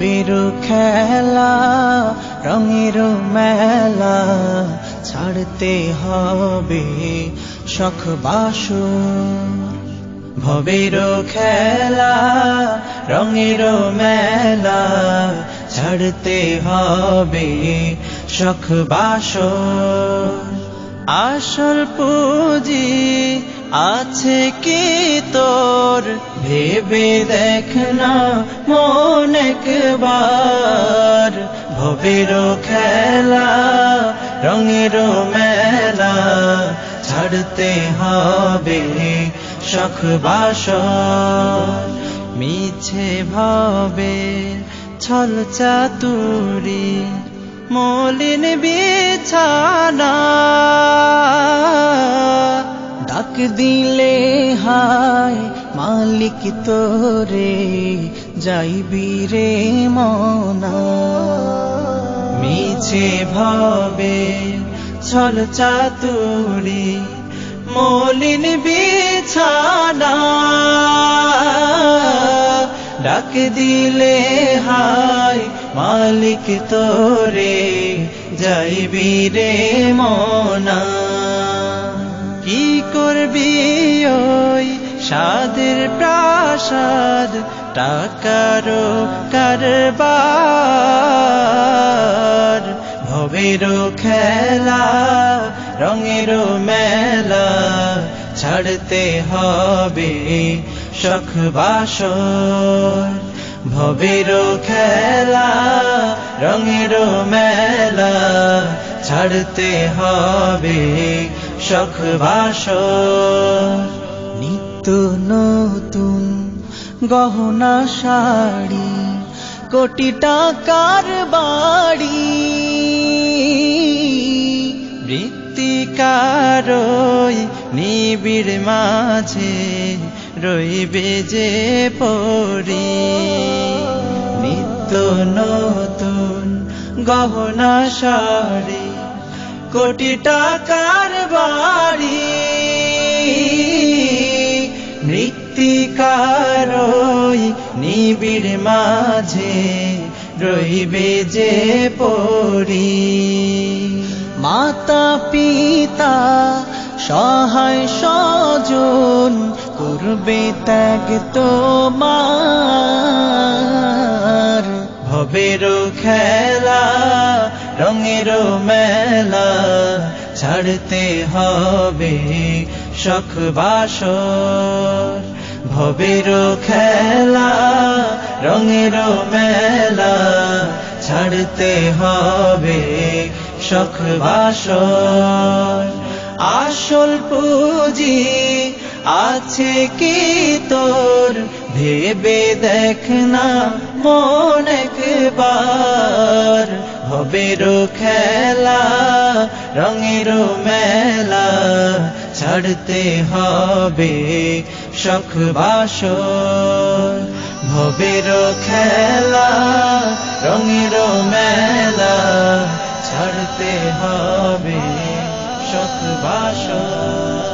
ভবের খেলা রঙের মেলা ছাড়তে হবে শখ বাসর। ভবের খেলা রঙের মেলা ছাড়তে হবে শখ বাসর। আসল পুঁজি আছে কি তোর ভেবে দেখ না মন একবার। ভবের খেলা রঙের মেলা ছাড়তে হবে শখ বাসর। মিছে ভাবে ছল চাতুরি মলিন বিছানা, ডাক দিলে হায় মালিক তোরে যাইবি রে মনা। মিছে ভাবে ছল চাতুরি মলিন বিছানা, ডাক দিলে হায় মালিক তোরে যাইবি রে মনা। কি করবি ওই সাদের প্রাসাদ টাকারও কারবার। ভবের খেলা রঙের মেলা ছাড়তে হবে শখ বাসর। ভবের খেলা রঙের মেলা ছাড়তে হবে শখ বাসর। নিত্য নতুন গহনা শাড়ি কোটি টাকার বাড়ি, মৃত্তিকারই নিবিড় মাঝে রইবে যে পরি। নিত্য নতুন গহনা শাড়ি কোটি টাকার বাড়ি, মৃত্তিকারই নিবিড় মাঝে রইবে যে পরি। মাতা পিতা সহায় স্বজন করবে ত্যাগ তোমার। ভবের খেলা রঙের মেলা ছাড়তে হবে শখ বাসর। ভবের খেলা রঙের মেলা ছাড়তে হবে শখ বাসর। আসল পুঁজি আছে কি তোর ভেবে দেখ না মন একবার। ভবের খেলা রঙের মেলা ছাড়তে হবে শখ বাসর। ভবের খেলা রঙের মেলা ছাড়তে হবে শখ বাসর।